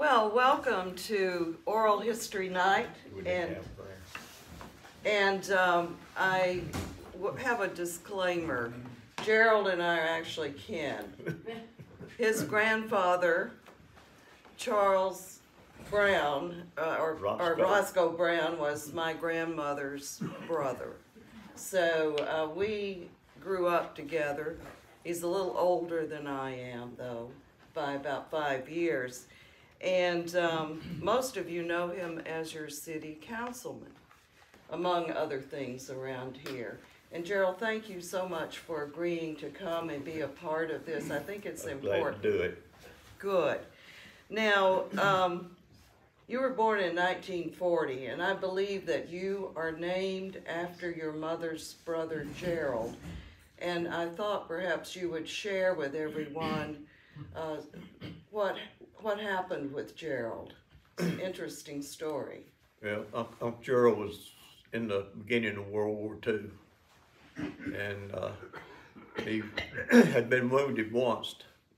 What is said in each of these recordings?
Well, welcome to Oral History Night, and I have a disclaimer. Gerald and I are actually kin. His grandfather, Charles Brown, or Roscoe Brown, was my grandmother's brother. So we grew up together. He's a little older than I am, though, by about 5 years. And most of you know him as your city councilman, among other things around here. And Gerald, thank you so much for agreeing to come and be a part of this. I think it's important. Glad to do it. Good. Now, you were born in 1940, and I believe that you are named after your mother's brother, Gerald. And I thought perhaps you would share with everyone what happened with Gerald. It's an interesting story. Well, Uncle Gerald was in the beginning of World War II, and he had been wounded once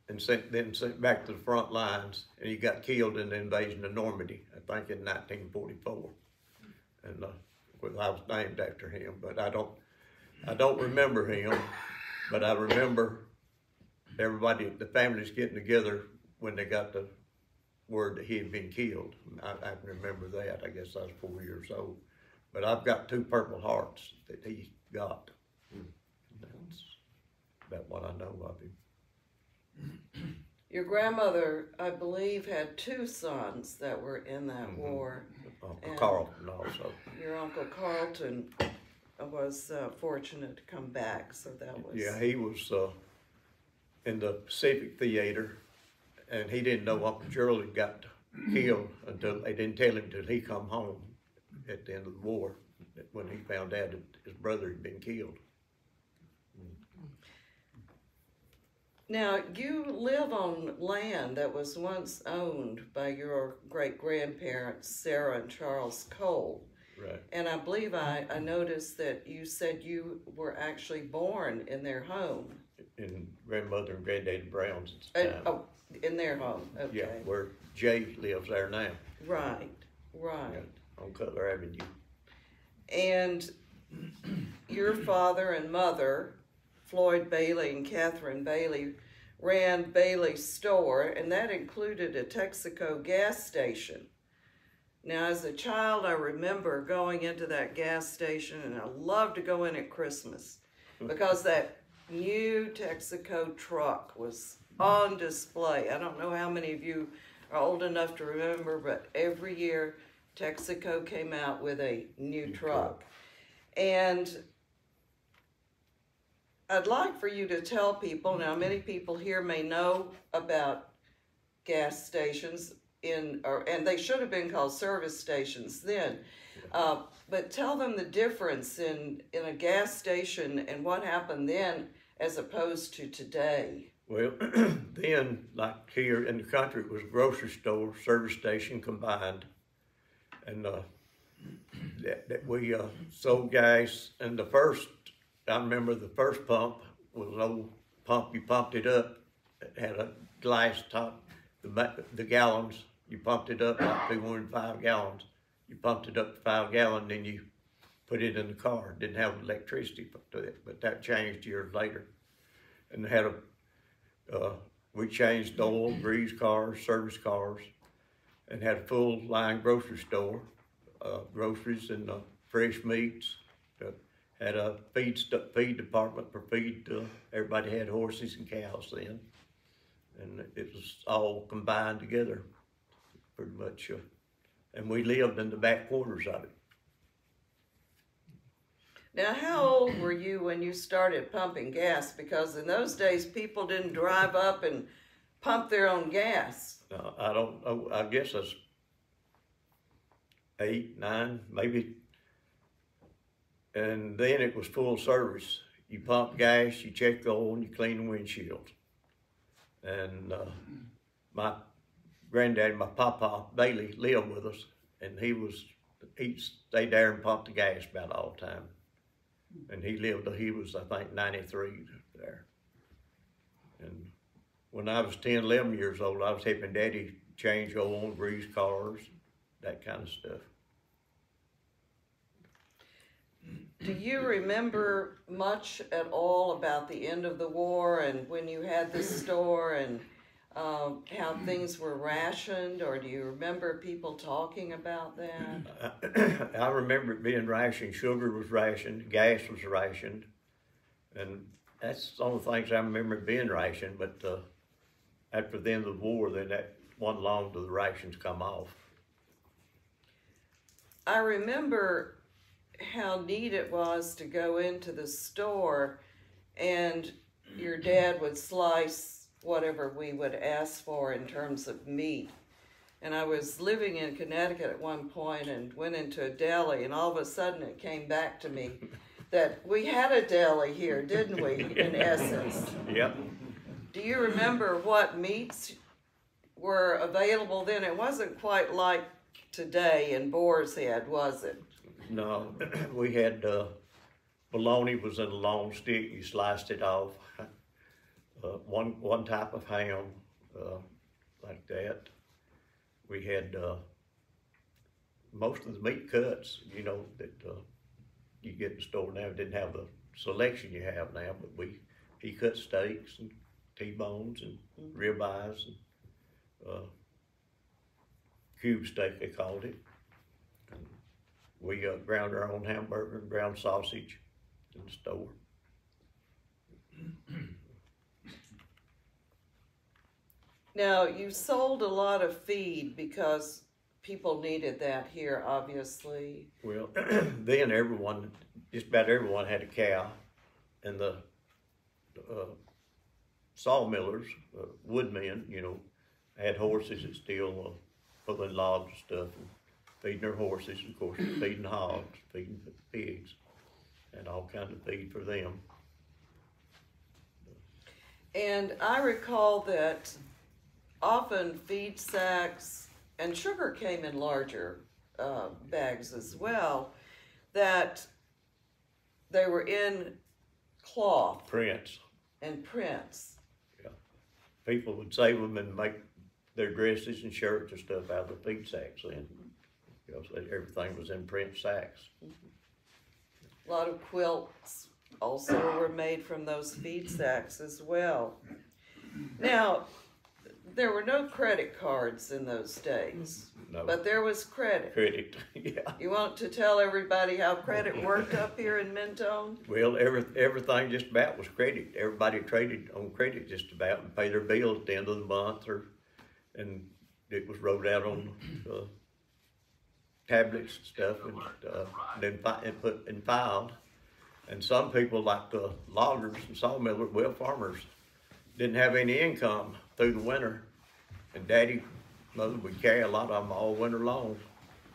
and sent back to the front lines, and he got killed in the invasion of Normandy, I think in 1944. And well, I was named after him, but I don't remember him, but I remember everybody, the families getting together when they got the word that he had been killed. I can remember that. I guess I was 4 years old. But I've got 2 Purple Hearts that he got. That's about what I know of him. Your grandmother, I believe, had 2 sons that were in that war. Uncle Carlton also. Your Uncle Carlton was fortunate to come back, so that was... Yeah, he was in the Pacific Theater, and he didn't know Uncle Gerald had got killed until they didn't tell him until he come home at the end of the war, when he found out that his brother had been killed. Now, you live on land that was once owned by your great-grandparents, Sarah and Charles Cole. Right. And I believe I noticed that you said you were actually born in their home. In grandmother and granddaddy Brown's at the time. Oh, in their home, okay. Yeah, where Jay lives there now. Right. Yeah, on Cutler Avenue. And your father and mother, Floyd Bailey and Catherine Bailey, ran Bailey's store, and that included a Texaco gas station. Now, as a child, I remember going into that gas station, and I loved to go in at Christmas because that new Texaco truck was on display. I don't know how many of you are old enough to remember, but every year Texaco came out with a new truck. And I'd like for you to tell people, now many people here may know about gas stations, and they should have been called service stations then, but tell them the difference in a gas station and what happened then as opposed to today. Well, then, like here in the country, it was grocery store, service station combined, and that we sold gas. And I remember the first pump was an old pump. You pumped it up. It had a glass top. The gallons, you pumped it up like 205 gallons. You pumped it up to 5 gallons, then you put it in the car. Didn't have electricity to it, but that changed years later. And they had we changed oil, grease cars, service cars, and had a full line grocery store, groceries and fresh meats. Had a feed department for feed. Everybody had horses and cows then, and it was all combined together, pretty much. And we lived in the back quarters of it. Now, how old were you when you started pumping gas? Because in those days, people didn't drive up and pump their own gas. I don't know. I guess I was 8, 9, maybe. And then it was full service. You pump gas, you check the oil, and you clean the windshield. And my granddad, my papa, Bailey, lived with us, and he stayed there and pumped the gas about all the time. And he was, I think, 93 there. And when I was 10, 11 years old, I was helping Daddy change oil, grease cars, that kind of stuff. Do you remember much at all about the end of the war and when you had this store and how things were rationed, or do you remember people talking about that? I remember it being rationed. Sugar was rationed, gas was rationed, and that's the only things I remember being rationed. But after the end of the war, then that wasn't long till the rations come off. I remember how neat it was to go into the store and your dad would slice whatever we would ask for in terms of meat. And I was living in Connecticut at one point and went into a deli, and all of a sudden it came back to me that we had a deli here, didn't we, in essence? Yep. Do you remember what meats were available then? It wasn't quite like today in Boar's Head, was it? No, we had bologna was in a long stick. You sliced it off. One type of ham, like that. We had most of the meat cuts, you know, that you get in the store now. Didn't have the selection you have now, but he cut steaks and T-bones and ribeyes and cube steak, they called it. We ground our own hamburger and ground sausage in the store. Now, you sold a lot of feed because people needed that here, obviously. Well, then just about everyone had a cow, and the sawmillers, woodmen, you know, had horses that still pulling logs and stuff, and feeding their horses, of course, feeding hogs, feeding pigs, and all kinds of feed for them. And I recall that often feed sacks, and sugar came in larger bags as well, that they were in cloth. Prints. And prints. Yeah. People would save them and make their dresses and shirts and stuff out of the feed sacks then. Because everything was in print sacks. A lot of quilts also were made from those feed sacks as well. Now, there were no credit cards in those days, No. but there was credit. Credit, yeah. You want to tell everybody how credit worked up here in Mentone? Well, everything just about was credit. Everybody traded on credit just about and pay their bills at the end of the month, and it was wrote out on tablets and stuff, and then put and filed. And some people, like the loggers and sawmillers, well, farmers, didn't have any income through the winter, and Mother would carry a lot of them all winter long.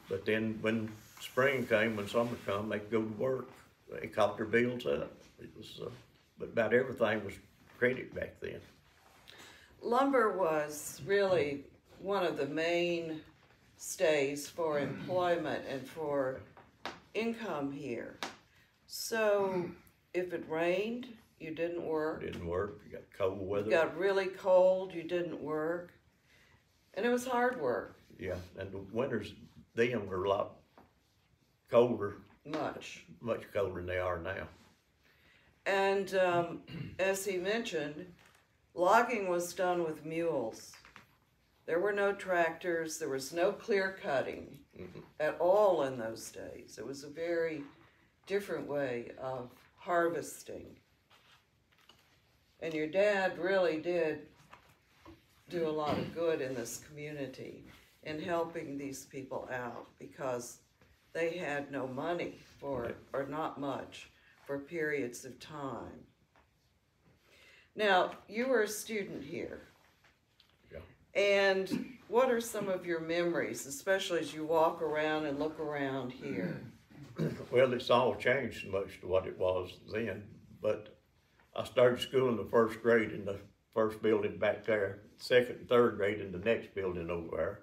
But then when spring came, when summer come, they'd go to work. They caught their bills up. It was, but about everything was credit back then. Lumber was really one of the main stays for employment and for income here. So if it rained, you didn't work. Didn't work. You got cold weather. It got really cold, you didn't work. And it was hard work. Yeah, and the winters then were a lot colder. Much colder than they are now. And as he mentioned, logging was done with mules. There were no tractors, there was no clear cutting at all in those days. It was a very different way of harvesting. And your dad really did do a lot of good in this community in helping these people out because they had no money for, or not much, for periods of time. Now, you were a student here. Yeah. And what are some of your memories, especially as you walk around and look around here? Well, it's all changed so much to what it was then, but I started school in the first grade in the first building back there, second and third grade in the next building over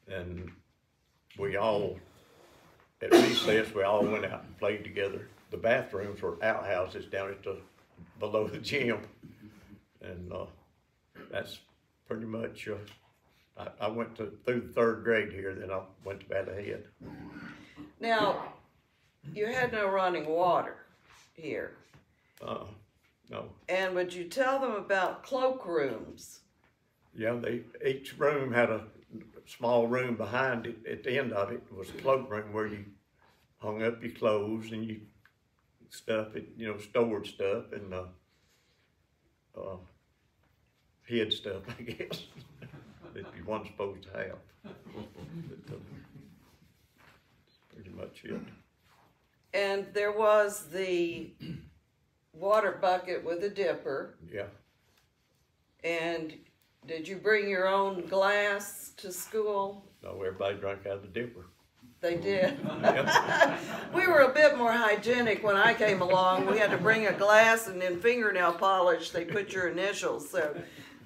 there. And we all, at recess, we all went out and played together. The bathrooms were outhouses down at below the gym. And that's pretty much I went through the 3rd grade here, then I went to Valley Head. Now, you had no running water here. No. And would you tell them about cloakrooms? Yeah, each room had a small room behind it. At the end of it was a cloakroom where you hung up your clothes and you stored stuff and hid stuff, I guess, that you weren't supposed to have. But, pretty much it. And there was the water bucket with a dipper. Yeah. And did you bring your own glass to school? No, everybody drank out of the dipper. They did. Yeah. We were a bit more hygienic when I came along. We had to bring a glass, and in fingernail polish they put your initials, so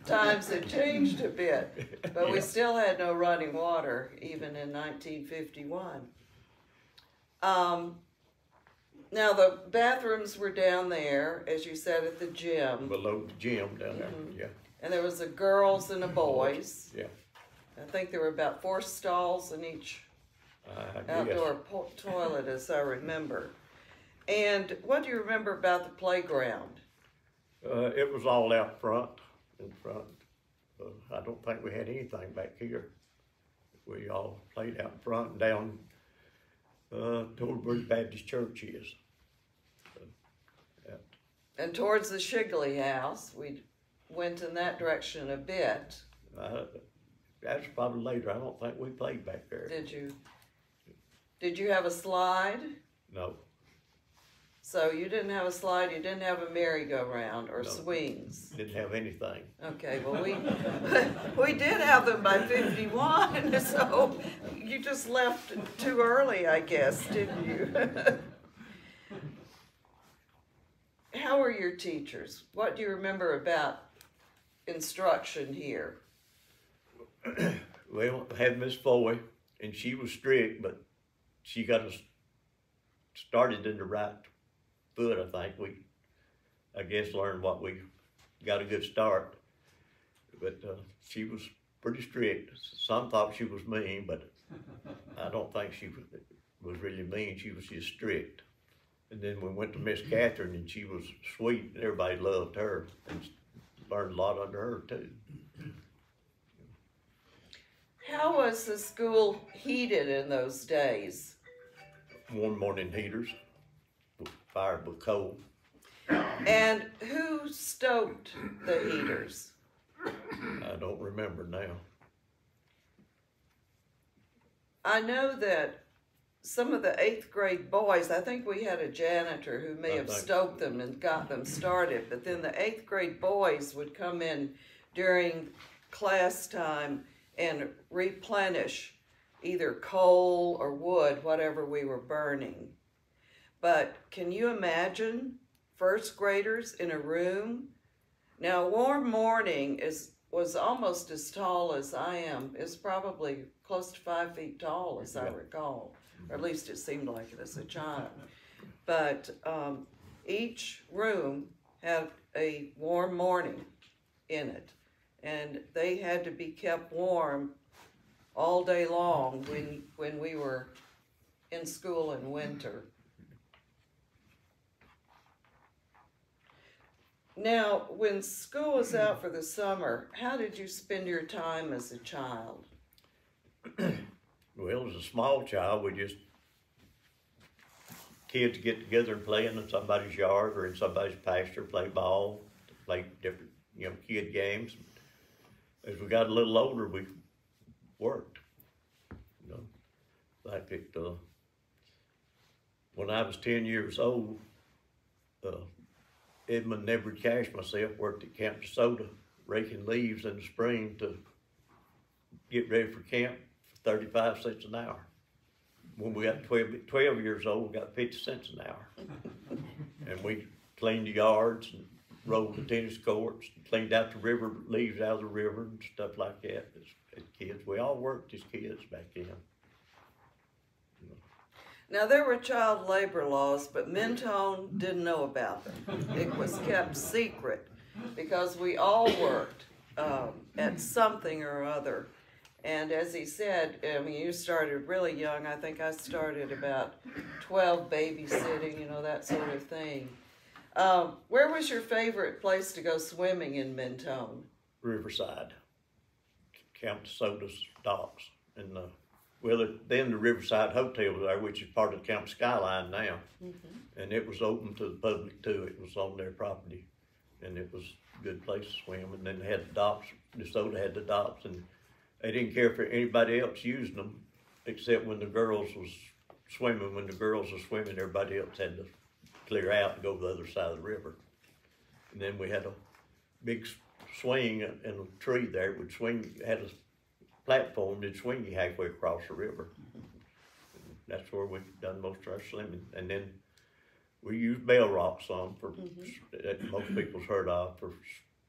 times had changed a bit. But we still had no running water, even in 1951. Now the bathrooms were down there, as you said, at the gym. Below the gym down there, yeah. And there was a girls and a boys. Yeah. I think there were about 4 stalls in each outdoor toilet, as I remember. And what do you remember about the playground? It was all out front, in front. I don't think we had anything back here. We all played out in front and down toward where the Baptist church is. Yeah. And towards the Shigley house, we went in that direction a bit. That's probably later. I don't think we played back there. Did you? Did you have a slide? No. So you didn't have a slide, you didn't have a merry-go-round or swings? Didn't have anything. Okay, well we did have them by 51, so you just left too early, I guess, didn't you? How were your teachers? What do you remember about instruction here? Well, I had Miss Foy, and she was strict, but she got us started in the right foot, I think. I guess, learned what we got a good start. But she was pretty strict. Some thought she was mean, but I don't think she was really mean. She was just strict. And then we went to Miss Catherine, and she was sweet, and everybody loved her, and learned a lot under her, too. How was the school heated in those days? Warm morning heaters, fired with coal. And who stoked the heaters? I don't remember now. I know that some of the 8th grade boys, I think we had a janitor who may have stoked them and got them started, but then the 8th grade boys would come in during class time and replenish either coal or wood, whatever we were burning. But can you imagine 1st graders in a room? Now, warm morning was almost as tall as I am. It's probably close to 5 feet tall, as I recall, or at least it seemed like it as a child. But each room had a warm morning in it, and they had to be kept warm all day long when we were in school in winter. Now, when school was out for the summer, how did you spend your time as a child? Well, as a small child, kids get together and play in somebody's yard or in somebody's pasture, play ball, play different, kid games. As we got a little older, we worked. When I was 10 years old, Edmund Never Cash myself worked at Camp DeSoto, raking leaves in the spring to get ready for camp for 35 cents an hour. When we got 12 years old, we got 50 cents an hour. And we cleaned the yards and rolled the tennis courts, and cleaned out the river, leaves out of the river and stuff like that as kids. We all worked as kids back then. Now, there were child labor laws, but Mentone didn't know about them. It was kept secret because we all worked at something or other. And as he said, I mean, you started really young. I think I started about 12 babysitting, you know, that sort of thing. Where was your favorite place to go swimming in Mentone? Riverside, Camp Soda's docks, and well, then the Riverside Hotel was there, which is part of Camp Skyline now, and it was open to the public too. It was on their property, and it was a good place to swim. And then they had the docks. DeSoto had the docks, and they didn't care for anybody else using them, except when the girls was swimming. When the girls was swimming, everybody else had to clear out and go to the other side of the river. And then we had a big swing and a tree there. It would swing, had a platform that'd swing you halfway across the river. That's where we've done most of our swimming. And then we used Bell Rock some for that most people's heard of for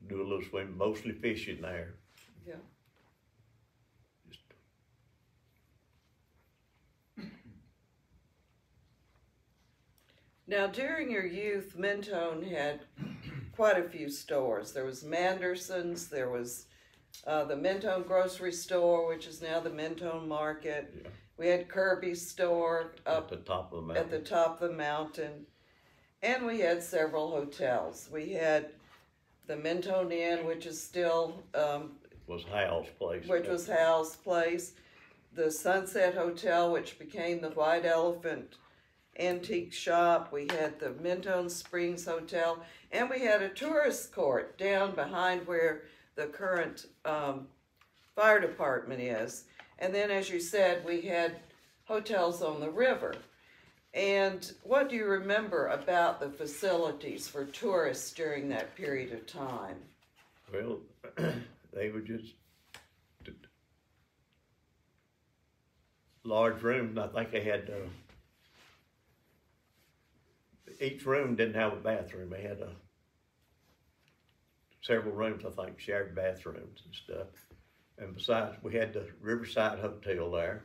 do a little swimming, mostly fishing there. Yeah. Now, during your youth, Mentone had quite a few stores. There was Manderson's, there was the Mentone grocery store, which is now the Mentone Market. Yeah. We had Kirby's store up at the top of the mountain. At the top of the mountain. And we had several hotels. We had the Mentone Inn, which is still was Hal's place. Which was Hal's place. The Sunset Hotel, which became the White Elephant Antique Shop. We had the Mentone Springs Hotel, and we had a tourist court down behind where the current fire department is. And then, as you said, we had hotels on the river. And what do you remember about the facilities for tourists during that period of time? Well, they were just large rooms. I think they had each room didn't have a bathroom. They had several rooms, I think, shared bathrooms and stuff. And besides, we had the Riverside Hotel there.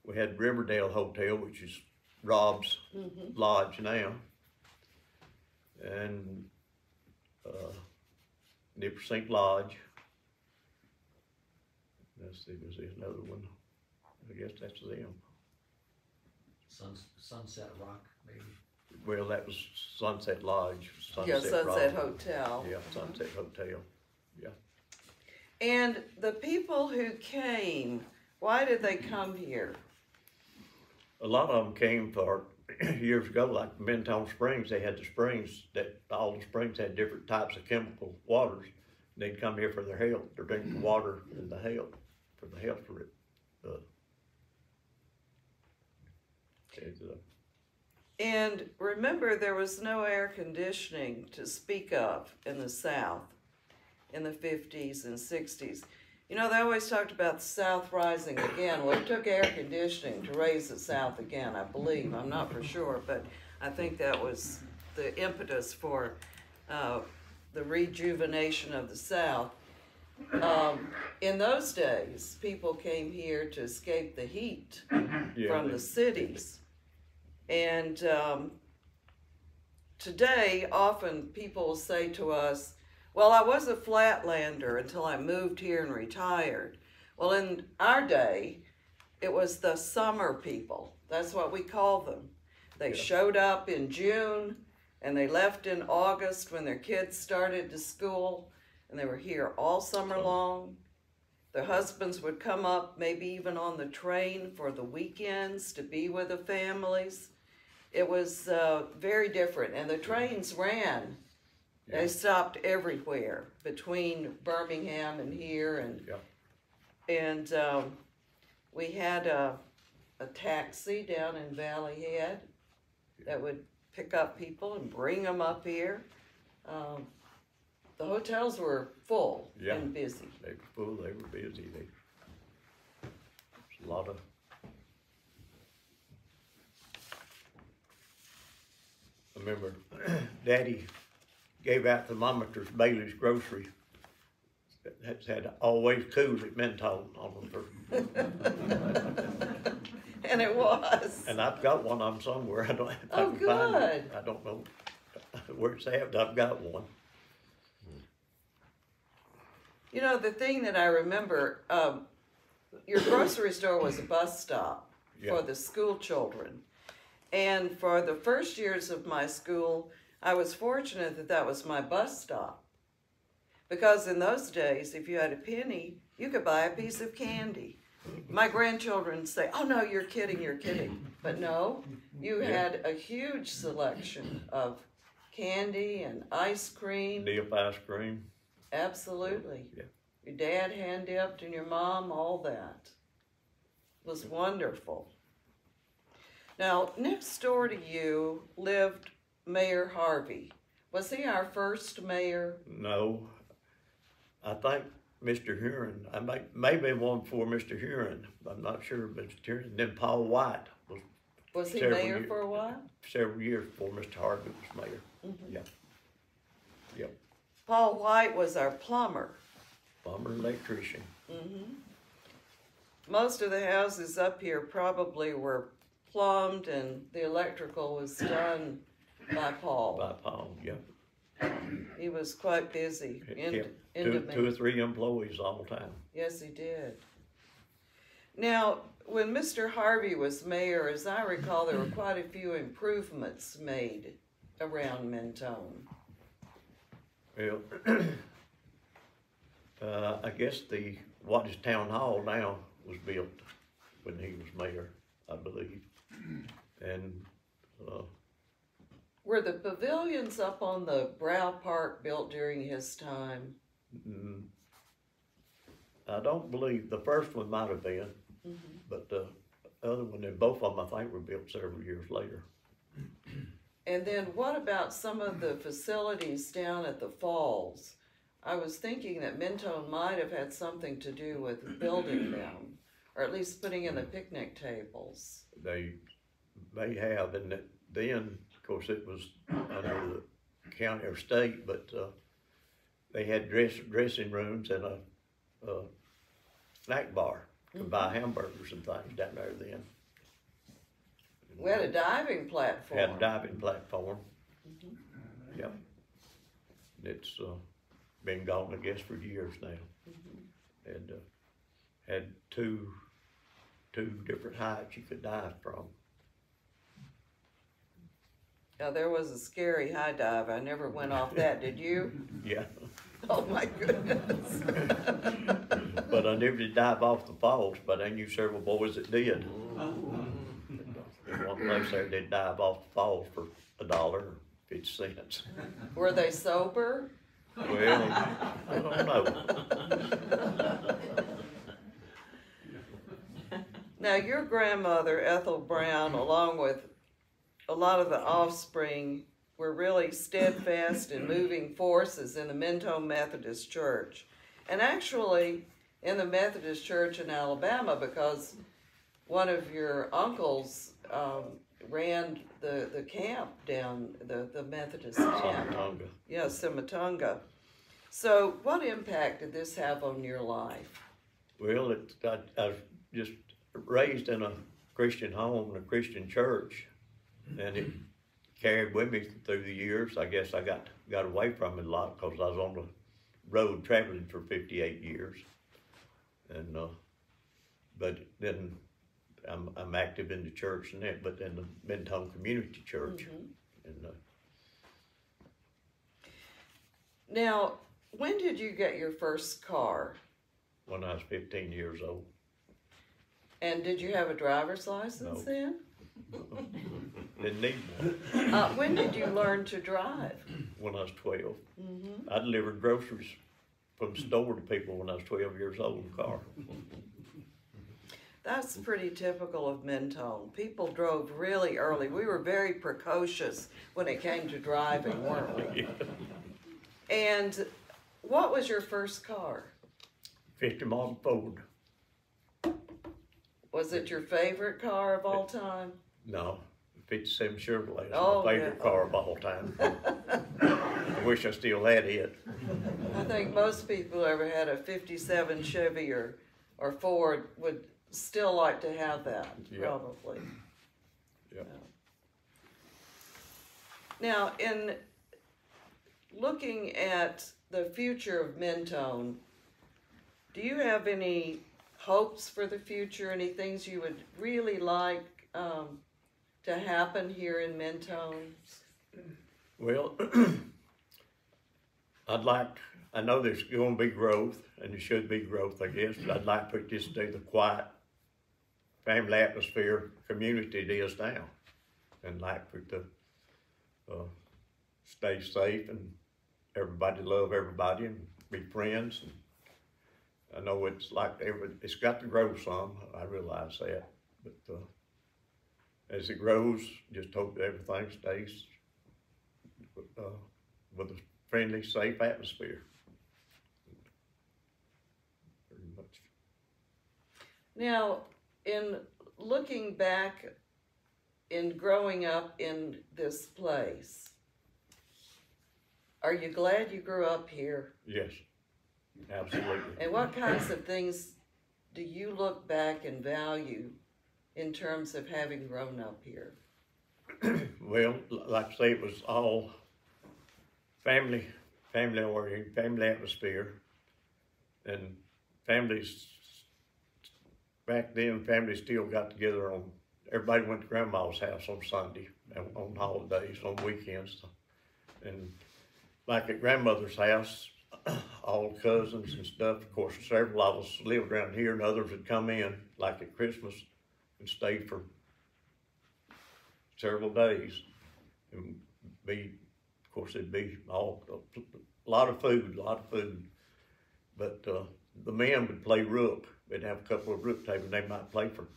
We had Riverdale Hotel, which is Rob's Lodge now. And Nipper Lodge. Let's see, was there another one? I guess that's them. Sunset Rock, maybe. Well, that was Sunset Lodge. Sunset Hotel. Yeah, Sunset Hotel. Yeah. And the people who came, why did they come here? A lot of them came for years ago, like Mentone Springs. They had the springs that all the springs had different types of chemical waters. They'd come here for their health, their drinking water, and the health for the health for it. And remember, there was no air conditioning to speak of in the South in the 50s and 60s. You know, they always talked about the South rising again. Well, it took air conditioning to raise the South again, I believe. I'm not for sure, but I think that was the impetus for the rejuvenation of the South. In those days, people came here to escape the heat from the cities. And today, often people will say to us, well, I was a flatlander until I moved here and retired. Well, in our day, it was the summer people. That's what we call them. They showed up in June, and they left in August when their kids started to school, and they were here all summer long. Their husbands would come up, maybe even on the train for the weekends to be with the families. It was very different, and the trains ran. Yeah. They stopped everywhere between Birmingham and here, and we had a taxi down in Valley Head that would pick up people and bring them up here. The hotels were full and busy. They were full, they were busy. There's a lot of... I remember Daddy gave out thermometers, Bailey's Grocery. That's had always cool at Mentone on them. And it was. And I've got one of them somewhere. I don't good. Find it. I don't know where it's at, but I've got one. You know, the thing that I remember, your grocery store was a bus stop Yeah. for the school children. And for the first years of my school, I was fortunate that that was my bus stop. Because in those days, if you had a penny, you could buy a piece of candy. My grandchildren say, oh no, you're kidding, you're kidding. But no, you had a huge selection of candy and ice cream. Dip ice cream. Absolutely. Yeah. Your dad hand dipped and your mom, all that. It was wonderful. Now, next door to you lived Mayor Harvey. Was he our first mayor? No, I think Mr. Huron, maybe one before Mr. Huron, I'm not sure, but Mr. Huron, then Paul White Was he several mayor years- for a while? several years before Mr. Harvey was mayor. Mhm. Yeah. Yep. Paul White was our plumber. Plumber, electrician. Mm-hmm. Most of the houses up here probably were plumbed and the electrical was done by Paul. By Paul, yeah. He was quite busy. Kept two or three employees all the time. Yes, he did. Now, when Mr. Harvey was mayor, as I recall, there were quite a few improvements made around Mentone. Well, I guess what is town hall now was built when he was mayor, I believe. And, Were the pavilions up on the Brow Park built during his time? I don't believe, the first one might have been, but the other one, and both of them, I think, were built several years later. And then what about some of the facilities down at the falls? I was thinking that Mentone might have had something to do with building them, or at least putting in the picnic tables. They may have, and then, of course, it was under the county or state, but they had dressing rooms and a snack bar. You could buy hamburgers and things down there then. We had a diving platform. Had a diving platform. Yep. It's been gone, I guess, for years now. And had two different heights you could dive from. Now, there was a scary high dive. I never went off that. Did you? Yeah. Oh my goodness. But I never did dive off the falls, but I knew several boys that did. One place there did dive off the falls for $1.50. Were they sober? Well, I don't know. Now, your grandmother, Ethel Brown, along with a lot of the offspring, were really steadfast and moving forces in the Mentone Methodist Church. And actually, in the Methodist Church in Alabama, because one of your uncles ran the camp down, the Methodist camp. Samatonga. Yeah, Samatonga. So what impact did this have on your life? Well, I was just raised in a Christian home, in a Christian church, and it carried with me through the years. I guess I got away from it a lot because I was on the road traveling for 58 years. And but then I'm active in the church and that, but in the Mentone Community Church. And Now, when did you get your first car? when I was 15 years old. And did you have a driver's license No. then? Didn't need one. When did you learn to drive? When I was 12. I delivered groceries from the store to people when I was 12 years old in a car. That's pretty typical of Mentone. People drove really early. We were very precocious when it came to driving, weren't we? Yeah. And what was your first car? 50 Model Ford. Was it your favorite car of all time? No, 57 Chevrolet is Oh, my favorite yeah. car of all time. I wish I still had it. I think most people who ever had a 57 Chevy or Ford would still like to have that, Yeah. probably. Yeah. Now, in looking at the future of Mentone, do you have any hopes for the future? Any things you would really like to happen here in Mentone? Well, I know there's going to be growth, and there should be growth, I guess, but I'd like for it just to be the quiet family atmosphere community it is now. And like for it to stay safe and everybody love everybody and be friends. And I know it's like it's got to grow some, I realize that. But as it grows, just hope that everything stays with a friendly, safe atmosphere. Pretty much. Now, in looking back in growing up in this place, are you glad you grew up here? Yes, absolutely. And what kinds of things do you look back and value in terms of having grown up here? Well, like I say, it was all family oriented, family atmosphere, and families back then. Families still got together on. Everybody went to Grandma's house on Sunday, on holidays, on weekends, and like at Grandmother's house, all cousins and stuff. Of course, several of us lived around here, and others would come in, like at Christmas, and stay for several days, and be. Of course, it'd be a lot of food, But the men would play rook. They'd have a couple of rook tables. They might play for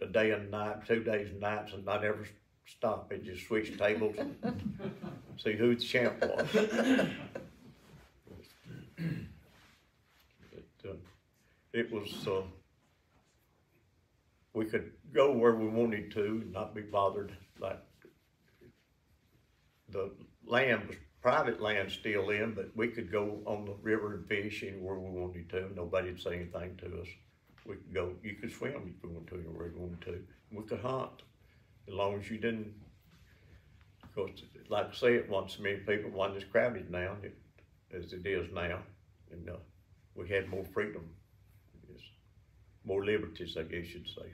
a day and a night, 2 days and nights, and not ever stop. They'd just switch tables and see who the champ was. It was, we could go where we wanted to and not be bothered. Like the land was private land still in, but we could go on the river and fish anywhere we wanted to. Nobody'd say anything to us. We could go, you could swim if you wanted to, anywhere you wanted to. We could hunt, as long as you didn't, of course, like I say, it wasn't so many people, it wasn't as crowded now as it is now. And we had more freedom, more liberties, I guess you'd say.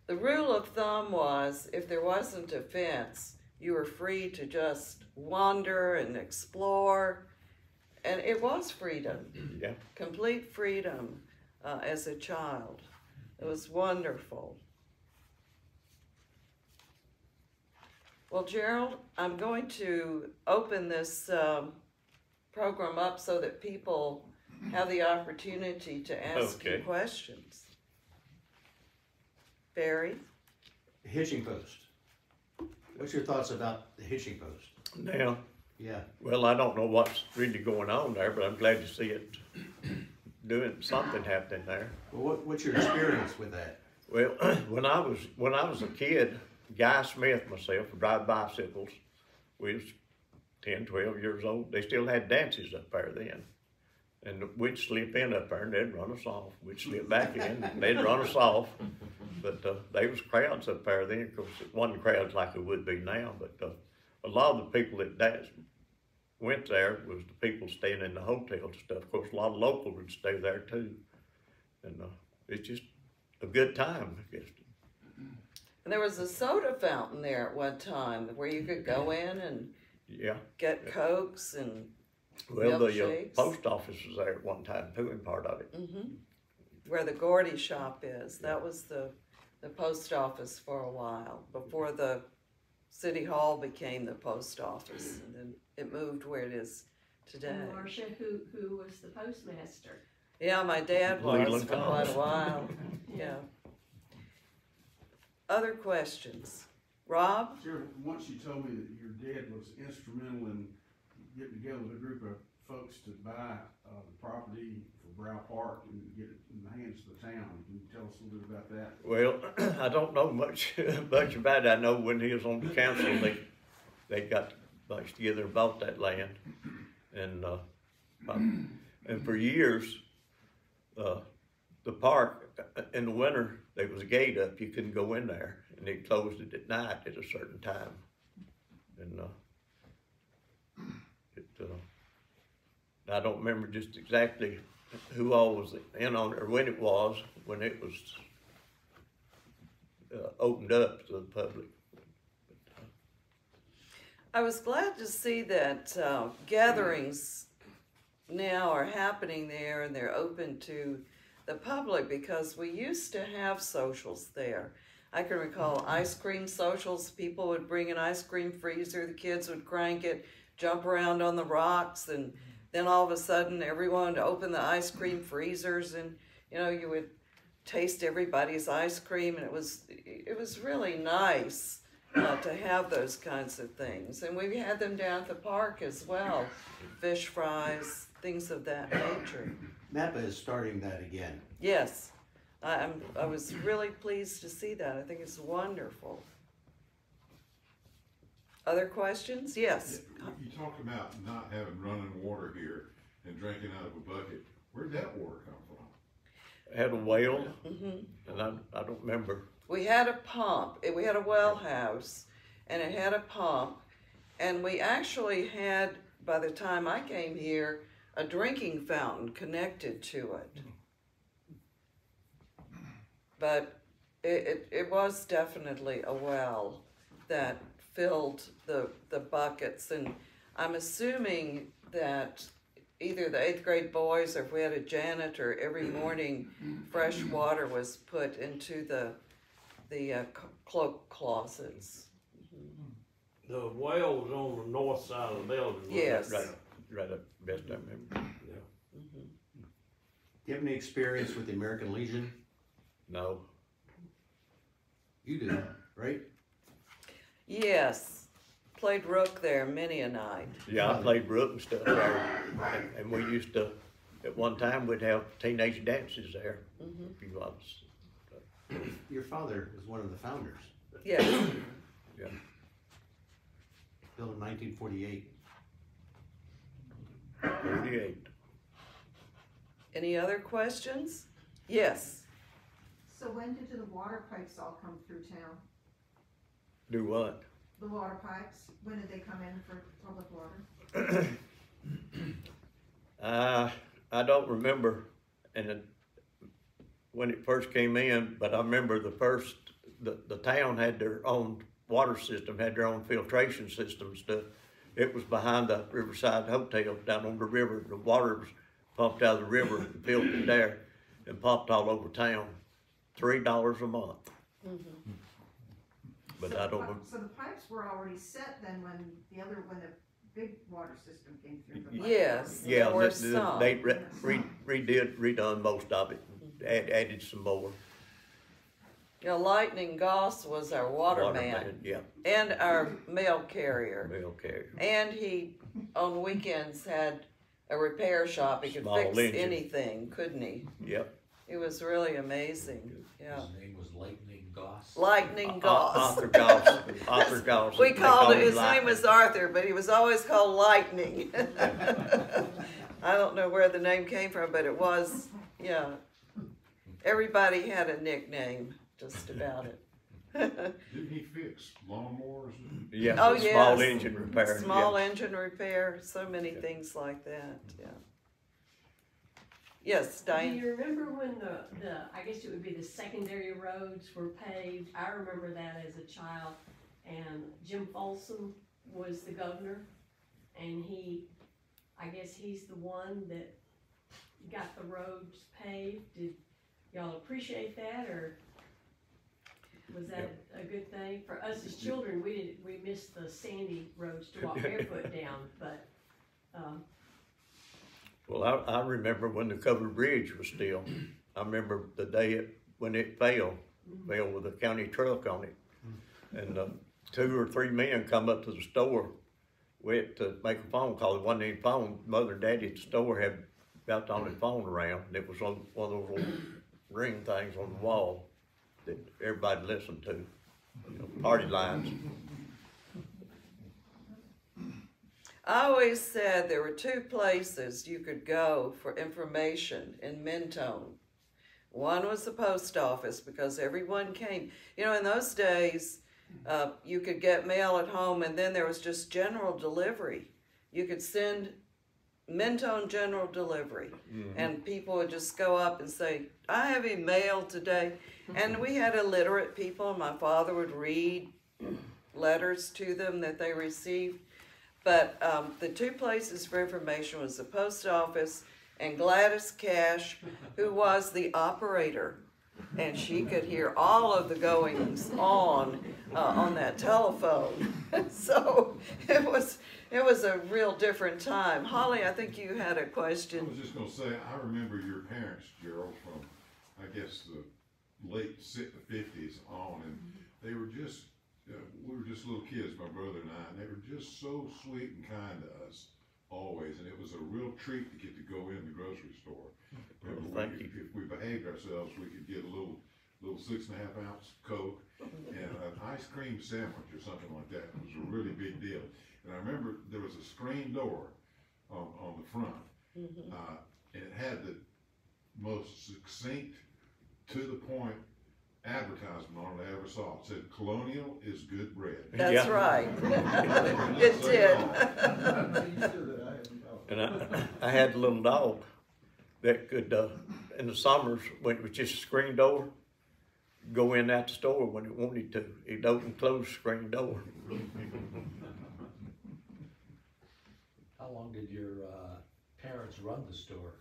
The rule of thumb was, if there wasn't a fence, you were free to just wander and explore, and it was freedom. Yeah. Complete freedom as a child. It was wonderful. Well, Gerald, I'm going to open this program up so that people have the opportunity to ask you questions. Barry? The hitching post. What's your thoughts about the hitching post? Now, yeah. Well, I don't know what's really going on there, but I'm glad to see it doing something happening there. Well, what's your experience with that? Well, when I was a kid, Guy Smith, myself, would drive bicycles. We was 10, 12 years old. They still had dances up there then. And we'd slip in up there and they'd run us off. We'd slip back in and they'd run us off. But there was crowds up there then. Of course, it wasn't crowds like it would be now. But a lot of the people that went there was the people staying in the hotels and stuff. Of course, a lot of locals would stay there too. And it's just a good time, I guess. And there was a soda fountain there at one time where you could go in and get Cokes and well, the milkshakes. Post office was there at one time too, in part of it. Mm-hmm. Where the Gordy shop is. That was the post office for a while, before the City Hall became the post office, and then it moved where it is today. And Marsha, who was the postmaster? Yeah, my dad was for quite a while. Yeah. Other questions? Rob? Sure. Once you told me that your dad was instrumental in getting together with a group of folks to buy the property for Brow Park and get it in the hands of the town. Can you tell us a little bit about that? Well, I don't know much about it. I know when he was on the council, they got bunch together and bought that land, and for years, the park in the winter there was a gate up. You couldn't go in there, and they closed it at night at a certain time, and I don't remember just exactly who all was in on it, or when it was opened up to the public. I was glad to see that gatherings now are happening there and they're open to the public, because we used to have socials there. I can recall ice cream socials. People would bring an ice cream freezer, the kids would crank it, jump around on the rocks, and then all of a sudden everyone would open the ice cream freezers, and you would taste everybody's ice cream, and it was really nice to have those kinds of things. And we had them down at the park as well, fish fries, things of that nature. MAPA is starting that again. Yes, I was really pleased to see that. I think it's wonderful. Other questions? Yes. You talked about not having running water here and drinking out of a bucket. Where'd that water come from? Had a well, and I don't remember. We had a pump. We had a well house, and it had a pump. And we actually had, by the time I came here, a drinking fountain connected to it. But it was definitely a well that filled the buckets. And I'm assuming that either the 8th grade boys, or if we had a janitor, every morning fresh water was put into the cloak closets. The well was on the north side of the building. wasn't it? Yes. Right up, best I remember. Yeah. Do you have any experience with the American Legion? No. You do, right? Yes, played rook there many a night. Yeah, I played rook and stuff there, and we used to, at one time, we'd have teenage dances there. A few of us. Your father is one of the founders, Yes. Yeah. built in 1948. 48. Any other questions? Yes. So when did the water pipes all come through town? Do what? The water pipes, when did they come in for public water? I don't remember, when it first came in, but I remember the town had their own water system, had their own filtration system stuff. It was behind the Riverside Hotel down on the river. The water was pumped out of the river and filtered there and pumped all over town. $3 a month. But I don't know. So the pipes were already set then when the big water system came through? The pipe Yes. was- Yeah, There were some. they redone most of it, added some more. Lightning Goss was our waterman Yeah, and our mail carrier. mail carrier. And he, on weekends, had a repair shop. He could Small fix engine. anything, couldn't he? Yep. It was really amazing. Yeah. His name was Lightning Goss. Lightning Goss. Arthur Goss. Arthur Goss. We They called it, him his name Lightning. was Arthur, but he was always called Lightning. I don't know where the name came from, but it was, yeah. Everybody had a nickname, just about it. Didn't he fix lawnmowers? Yeah, Oh, small yes. engine repair. Small yeah. engine repair, so many Yeah. things like that, yeah. Yes, Do Diane? you remember when I guess it would be the secondary roads were paved? I remember that as a child, and Jim Folsom was the governor, and I guess he's the one that got the roads paved. Did y'all appreciate that, or was that a good thing? For us as children, we missed the sandy roads to walk barefoot down, but, Well, I remember when the covered bridge was still. I remember the day when it fell with a county truck on it. And 2 or 3 men come up to the store, went to make a phone call. There wasn't any phone. Mother and Daddy at the store had about the only phone around. And it was on one of those little ring things on the wall that everybody listened to, party lines. I always said there were 2 places you could go for information in Mentone. One was the post office, because everyone came. In those days, you could get mail at home, and then there was just general delivery. You could send Mentone General Delivery. And people would just go up and say, I have a mail today. And we had illiterate people, and my father would read letters to them that they received. But the two places for information was the post office and Gladys Cash, who was the operator. And she could hear all of the goings on that telephone. So it was a real different time. Holly, I think you had a I question. was just gonna say, I remember your parents, Gerald, from, I guess, the late '50s on, and they were just, we were just little kids, my brother and I, and they were just so sweet and kind to us, always, and it was a real treat to get to go in the grocery store. Thank you. If we behaved ourselves, we could get a little 6.5 ounce Coke and an ice cream sandwich or something like that. It was a really big deal. And I remember there was a screen door on the front, and it had the most succinct, to the point advertisement on it I ever saw. It said, "Colonial is good bread." That's Yeah. right. It did. And I had a little dog that could, in the summers, when it was just a screen door, go in at the store when it wanted to. It'd open and close the screen door. How long did your parents run the store?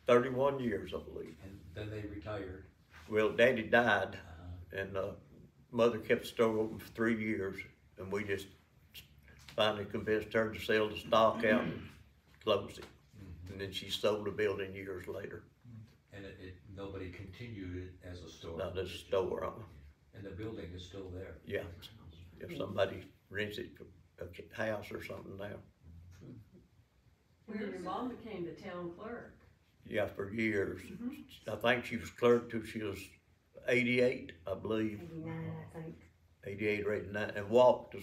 31 years, I believe. And then they retired? Well, Daddy died, and Mother kept the store open for 3 years, and we just finally convinced her to sell the stock out and close it. And then she sold the building years later. And nobody continued it as a store? Not as a store. And the building is still there? Yeah. If somebody rents it for a house or something now. And then your mom became the town clerk. Yeah, for years. I think she was clerk till she was 88, I believe. 89, I think. 88 or 89, and walked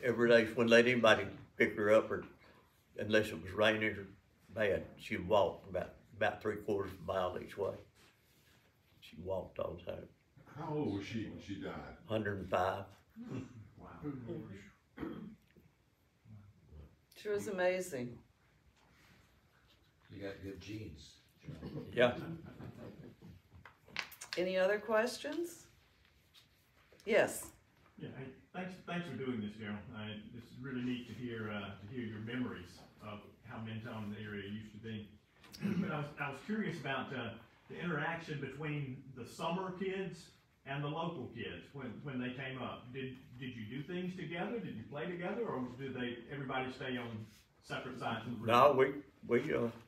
every day. When let anybody pick her up, or unless it was raining or bad, she walked about 3/4 of a mile each way. She walked all the time. How old was she when she died? 105. Wow. She was amazing. You got good genes. Yeah. Any other questions? Yes. Yeah, thanks for doing this, Gerald. It's really neat to hear your memories of how Mentone area used to be. But I was curious about the interaction between the summer kids and the local kids when they came up. Did you do things together? Did you play together, or did everybody stay on separate sides of the room? No, we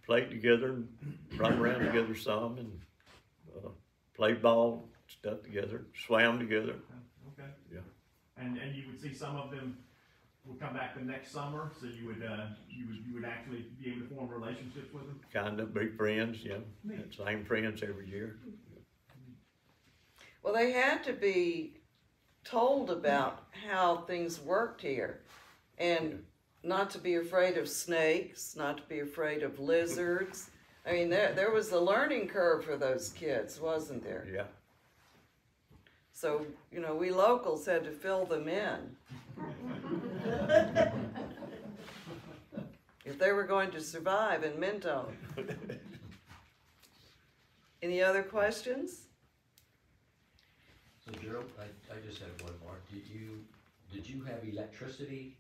played together and run around together some, and played ball, stuff together, swam together. Okay. Yeah. And you would see some of them would come back the next summer, so you would actually be able to form relationships with them. Kind of be friends, yeah. Had same friends every year. Well, they had to be told about how things worked here, and not to be afraid of snakes, not to be afraid of lizards. I mean, there was a learning curve for those kids, wasn't there? Yeah. So, we locals had to fill them in. If they were going to survive in Mentone. Any other questions? So Gerald, I just had one more. Did you have electricity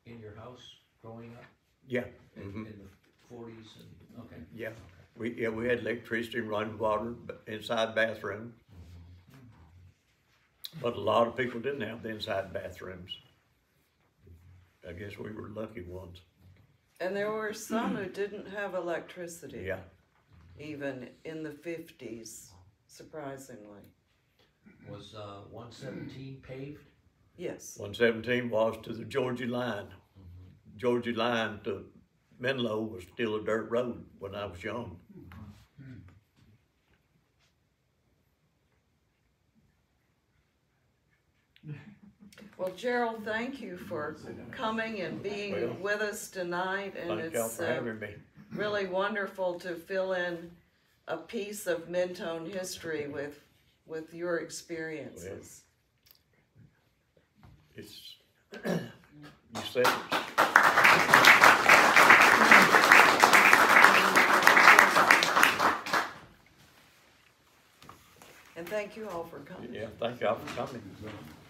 in your house growing up? Yeah. In the 40s and okay. Yeah. We had electricity, running water inside bathroom. But a lot of people didn't have the inside bathrooms. I guess we were lucky ones. And there were some who didn't have electricity. Yeah. Even in the 50s, surprisingly. Was 117 paved? Yes. 117 was to the Georgia line. Georgia line to Menlo was still a dirt road when I was young. Well, Gerald, thank you for coming and being with us tonight, and Thank y'all it's for having me. really wonderful to fill in a piece of Mentone history with your experiences. It's, you said it. And thank you all for coming. Yeah, thank y'all for coming. Good job.